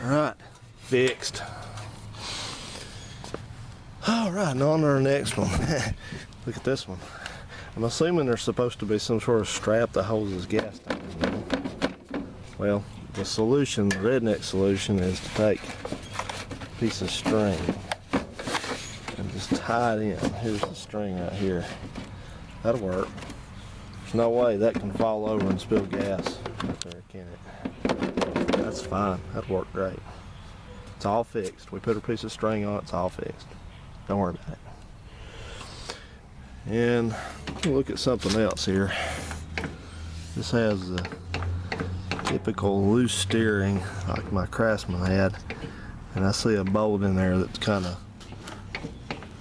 Alright, fixed. Alright, now on to our next one. Look at this one. I'm assuming there's supposed to be some sort of strap that holds this gas tank. Well, the solution, the redneck solution, is to take a piece of string and just tie it in. Here's the string right here. That'll work. There's no way that can fall over and spill gas right there, can it? That's fine. That'll work great. It's all fixed. We put a piece of string on it. It's all fixed. Don't worry about it. And look at something else here. This has the typical loose steering like my Craftsman had, and I see a bolt in there that's kind of,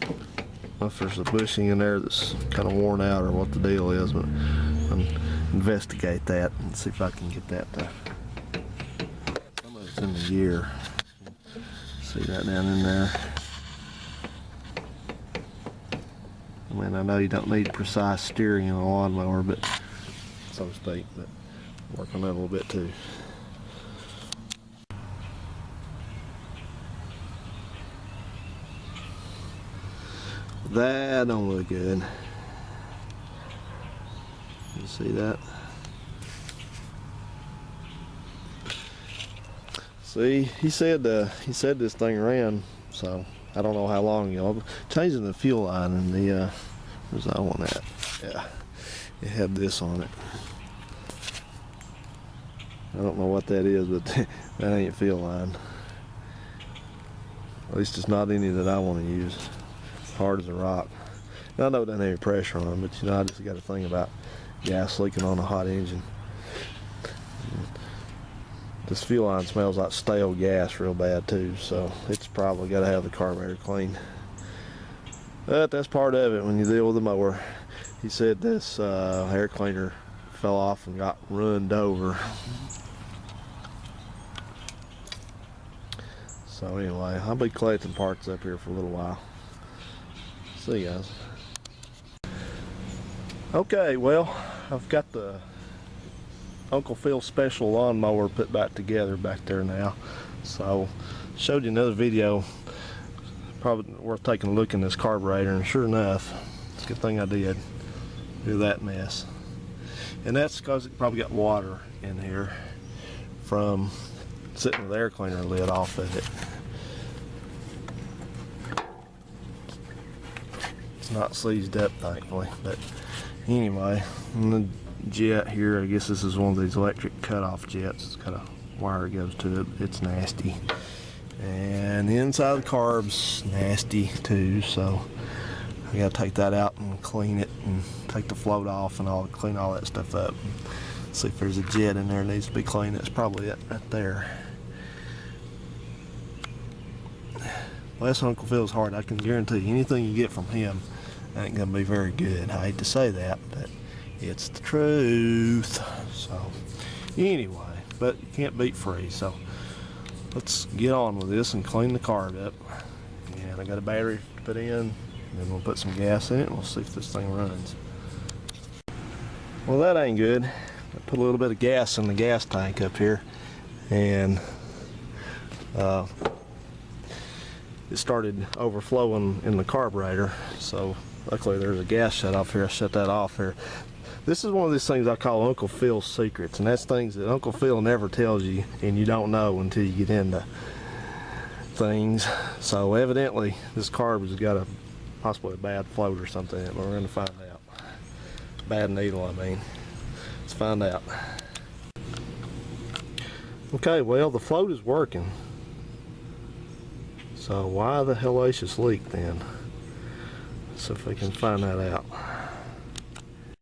I don't know if there's a bushing in there that's kind of worn out or what the deal is, but I'll investigate that and see if I can get that to, some of it's in the gear. See that down in there? I mean, I know you don't need precise steering in a lawnmower, but so to speak, but work on that a little bit too. That don't look good. You see that? See, he said this thing ran, so I don't know how long, y'all. Changing the fuel line and the where's that one at? Yeah, it had this on it. I don't know what that is, but that ain't fuel line. At least it's not any that I want to use. Hard as a rock. Now, I know it doesn't have any pressure on them, but you know, I just got a thing about gas leaking on a hot engine. This fuel line smells like stale gas real bad too, so it's probably got to have the carburetor cleaned. But that's part of it when you deal with a mower. He said this air cleaner fell off and got runned over. So anyway, I'll be collecting parts up here for a little while. See you guys. Okay, well, I've got the Uncle Phil special lawnmower put back together back there now. So showed you another video, probably worth taking a look in this carburetor, and sure enough, it's a good thing I did do that mess. And that's because it probably got water in here from sitting with the air cleaner lid off of it. It's not seized up, thankfully, but anyway, and the jet here, I guess this is one of these electric cutoff jets. It's got a wire that goes to it. It's nasty, and the inside of the carb's nasty too, so I gotta take that out and clean it and take the float off and I'll clean all that stuff up and see if there's a jet in there that needs to be cleaned. That's probably it right there. Well, that's Uncle Phil's heart. I can guarantee you anything you get from him ain't gonna be very good. I hate to say that, but it's the truth. So anyway, but you can't beat free, so let's get on with this and clean the carb up. And I got a battery to put in, and then we'll put some gas in it and we'll see if this thing runs. Well, that ain't good. I put a little bit of gas in the gas tank up here, and it started overflowing in the carburetor, so luckily there's a gas shut off here. I shut that off here. This is one of these things I call Uncle Phil's secrets, and that's things that Uncle Phil never tells you and you don't know until you get into things. So evidently this carb has got possibly a bad float or something, but we're going to find out. Bad needle, I mean. Let's find out. Okay, well, the float is working. So why the hellacious leak then? Let's see if we can find that out.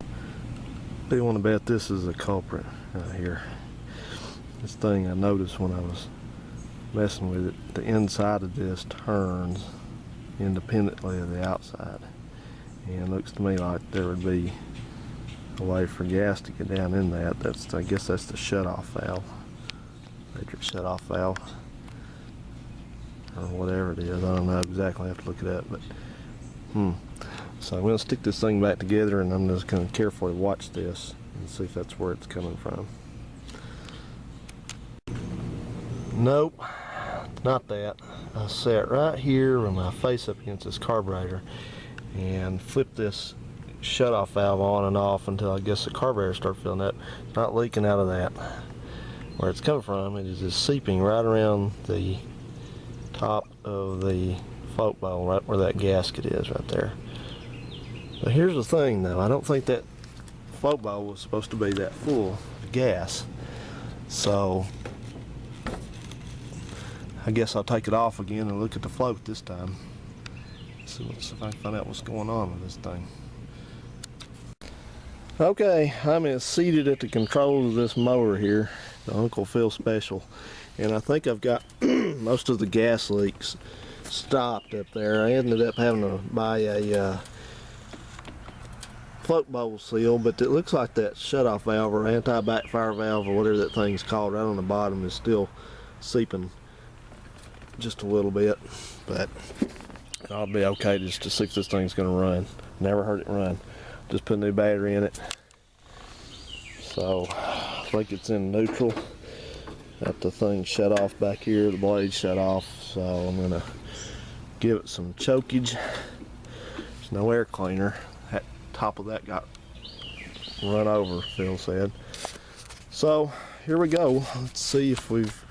I do want to bet this is the culprit right here. This thing I noticed when I was messing with it, the inside of this turns independently of the outside. And it looks to me like there would be a way for gas to get down in that. I guess that's the shut-off valve. Electric shut-off valve. Or whatever it is. I don't know exactly. I have to look it up, but so I'm going to stick this thing back together, and I'm just going to carefully watch this and see if that's where it's coming from. Nope, not that. I sat right here with my face up against this carburetor and flipped this shut-off valve on and off until I guess the carburetor started filling up. It's not leaking out of that. Where it's coming from, it is just seeping right around the top of the float bowl, right where that gasket is right there. But here's the thing though, I don't think that float bowl was supposed to be that full of gas. So I guess I'll take it off again and look at the float this time. So let's see if I can find out what's going on with this thing. Okay, I'm seated at the controls of this mower here, the Uncle Phil Special, and I think I've got most of the gas leaks stopped up there. I ended up having to buy a float bowl seal, but it looks like that shutoff valve or anti-backfire valve or whatever that thing's called right on the bottom is still seeping just a little bit, but I'll be okay just to see if this thing's going to run. Never heard it run. Just put a new battery in it. So I think it's in neutral. Got the thing shut off back here, the blade shut off, so I'm going to give it some chokeage. There's no air cleaner. That top of that got run over, Phil said. So here we go. Let's see if we've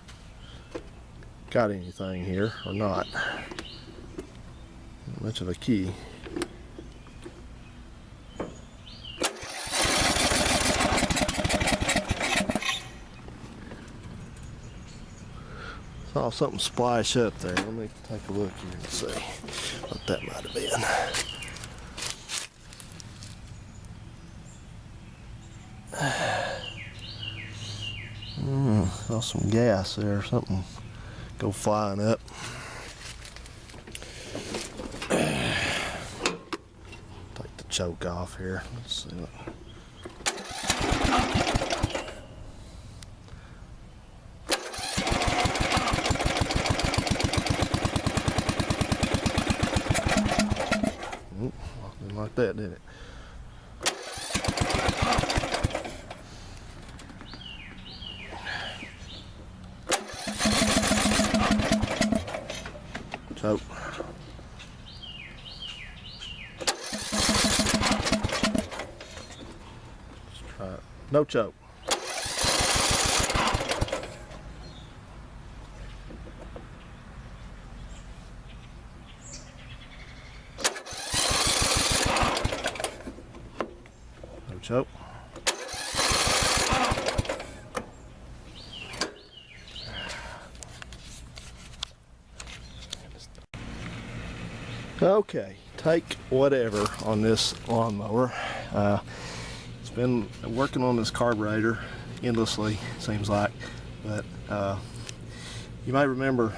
got anything here or not. Not much of a key. Saw something splash up there. Let me take a look here and see what that might have been. Saw some gas there, something go flying up. Take the choke off here. Let's see what. Didn't like that, did it? Choke. Let's try it. No choke. No choke. Okay, take whatever on this lawnmower. It's been working on this carburetor endlessly, seems like, but you may remember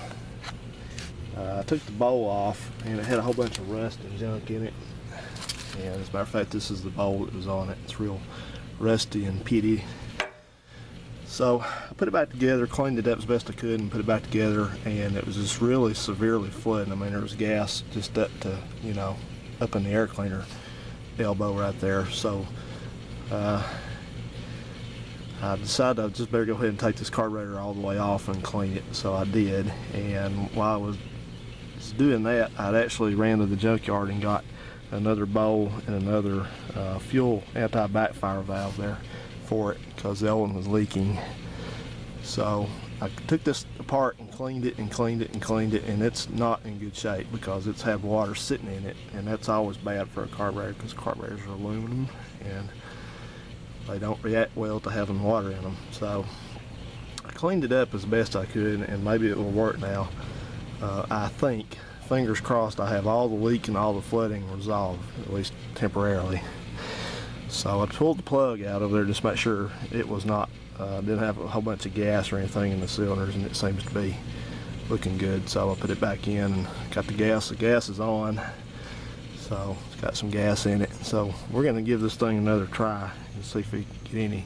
I took the bowl off and it had a whole bunch of rust and junk in it. And as a matter of fact, this is the bowl that was on it. It's real rusty and pitty. So I put it back together, cleaned it up as best I could, and put it back together, and it was just really severely flooding. I mean, there was gas just up to, you know, up in the air cleaner elbow right there. So I decided I just better go ahead and take this carburetor all the way off and clean it. So I did, and while I was doing that, I'd actually ran to the junkyard and got another bowl and another fuel anti-backfire valve there for it, because the old one was leaking. So I took this apart and cleaned it and cleaned it and cleaned it, and it's not in good shape because it's had water sitting in it, and that's always bad for a carburetor because carburetors are aluminum and they don't react well to having water in them. So I cleaned it up as best I could, and maybe it will work now. I think, fingers crossed, I have all the leak and all the flooding resolved, at least temporarily. So I pulled the plug out of there just to make sure it was not, didn't have a whole bunch of gas or anything in the cylinders, and it seems to be looking good. So I put it back in and got the gas. The gas is on, so it's got some gas in it. So we're going to give this thing another try and see if we get any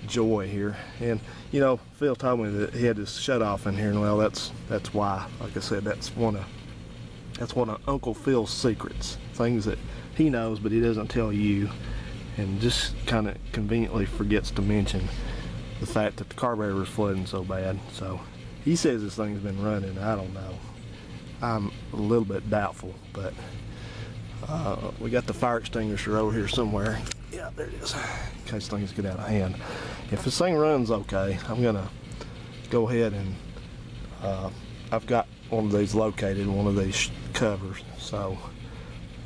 joy here. And you know, Phil told me that he had this shut off in here, and well, that's why. Like I said, that's one of Uncle Phil's secrets, things that he knows but he doesn't tell you, and just kind of conveniently forgets to mention the fact that the carburetor is flooding so bad. So He says this thing's been running. I don't know. I'm a little bit doubtful, but we got the fire extinguisher over here somewhere. Yeah, there it is, in case things get out of hand. If this thing runs okay, I'm gonna go ahead and I've got one of these located, one of these covers, so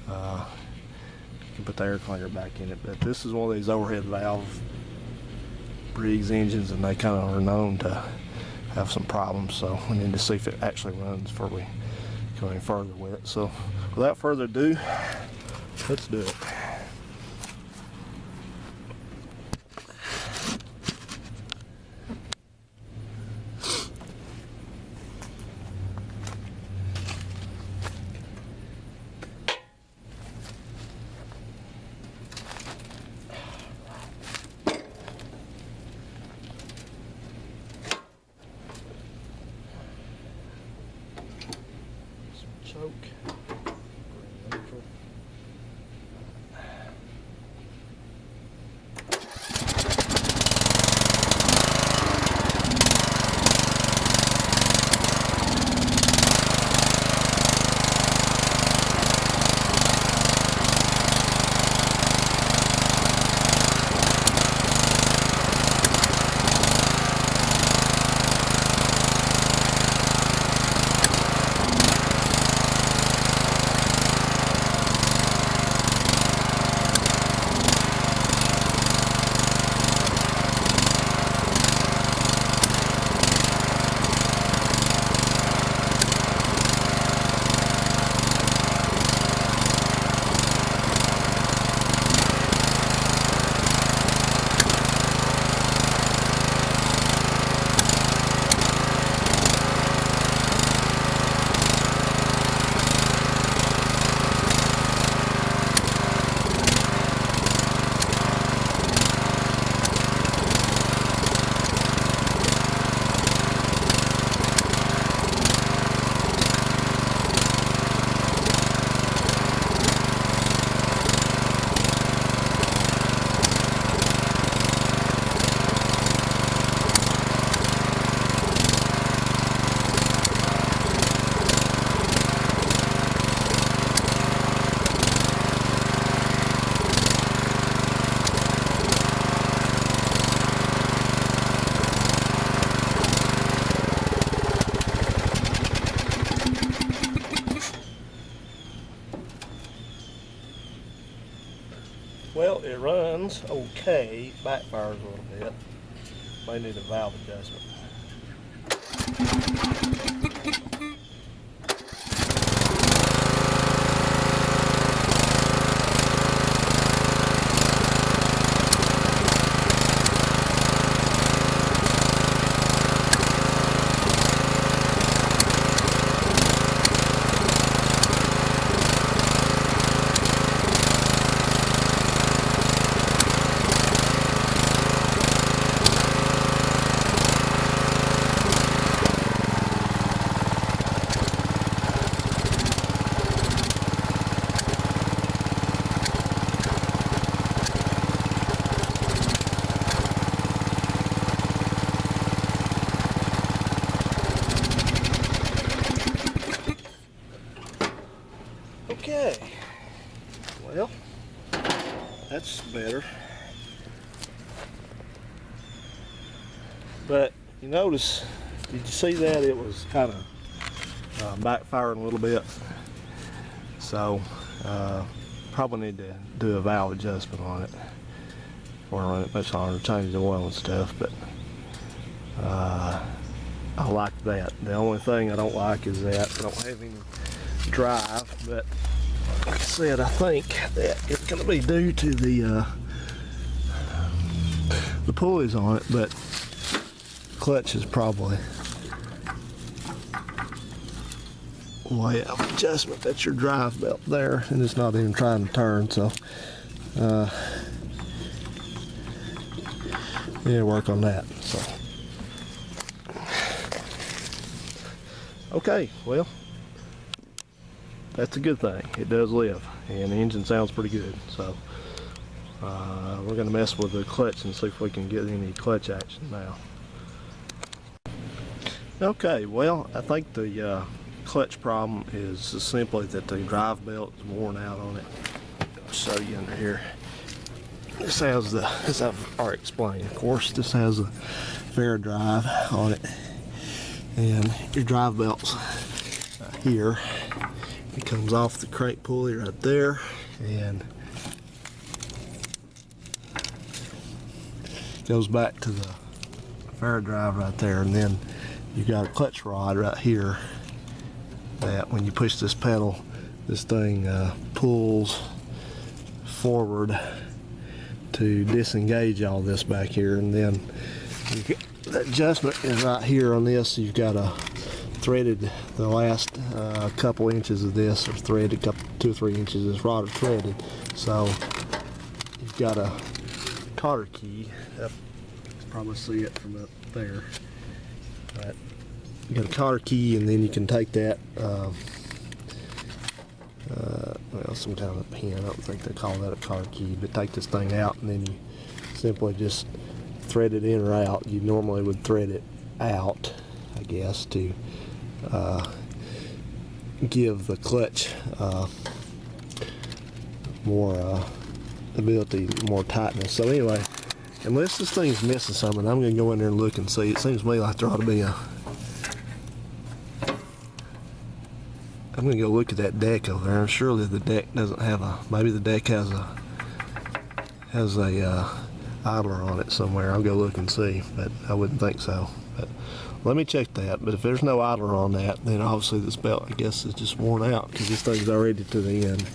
you can put the air cleaner back in it. But this is one of these overhead valve Briggs engines, and they kind of are known to have some problems, so we need to see if it actually runs before we go any further with it. So without further ado, let's do it. Choke. Well, it runs okay, backfires a little bit. May need a valve adjustment. Okay, well, that's better. But you notice, did you see that it was kind of backfiring a little bit? So probably need to do a valve adjustment on it before I run it much longer, change the oil and stuff. But I like that. The only thing I don't like is that I don't have any drive, but like I said, I think that it's going to be due to the pulleys on it, but clutch is probably way of adjustment. That's your drive belt there, and it's not even trying to turn, so yeah, work on that. So okay, well, that's a good thing. It does live, and the engine sounds pretty good. So we're going to mess with the clutch and see if we can get any clutch action now. Okay, well, I think the clutch problem is simply that the drive belt is worn out on it. I'll show you under here. This has the, as I've already explained, of course, this has a fair drive on it. And your drive belt's here. It comes off the crank pulley right there, and goes back to the fair drive right there, and then you got a clutch rod right here that when you push this pedal, this thing pulls forward to disengage all this back here, and then the adjustment is right here on this. You've got a threaded, the last couple inches of this are threaded, 2 or 3 inches of this rod are threaded, so you've got a cotter key up. You can probably see it from up there. But you got a cotter key, and then you can take that, well, some kind of pin. I don't think they call that a cotter key, but take this thing out, and then you simply just thread it in or out. You normally would thread it out, I guess, to give the clutch more ability, more tightness. So anyway, unless this thing's missing something, I'm going to go in there and look and see. It seems to me like there ought to be a... I'm going to go look at that deck over there, and surely the deck doesn't have a... Maybe the deck has a idler on it somewhere. I'll go look and see, but I wouldn't think so. But let me check that. But if there's no idler on that, then obviously this belt, I guess, is just worn out, because this thing's already to the end.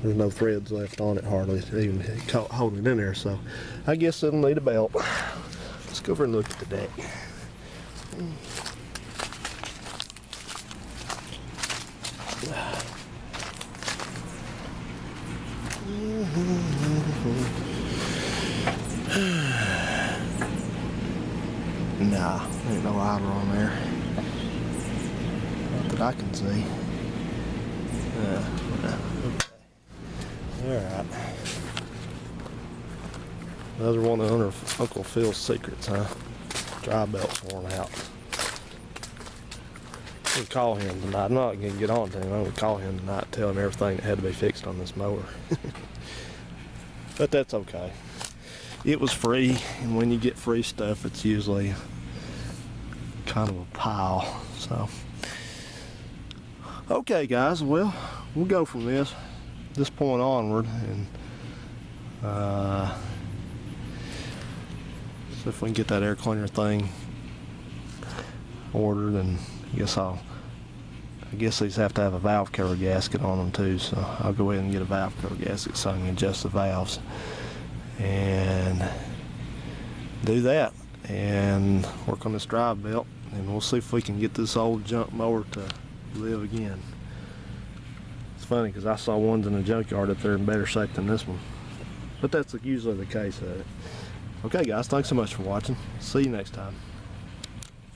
There's no threads left on it hardly, even holding it in there, so I guess it'll need a belt. Let's go over and look at the deck. Nah, ain't no idler on there. Not that I can see. Okay. Alright. Another one of Uncle Phil's secrets, huh? Drive belt's worn out. I'm going to call him tonight. I'm not going to get on to him. I'm going to call him tonight and tell him everything that had to be fixed on this mower. But that's okay. It was free, and when you get free stuff, it's usually kind of a pile. So, okay, guys. Well, we'll go from this point onward, and see if we can get that air cleaner thing ordered. And I guess these have to have a valve cover gasket on them too, so I'll go ahead and get a valve cover gasket so I can adjust the valves and do that and work on this drive belt, and we'll see if we can get this old junk mower to live again. It's funny because I saw ones in the junkyard up there in better shape than this one, but that's usually the case of it. Okay guys, thanks so much for watching. See you next time.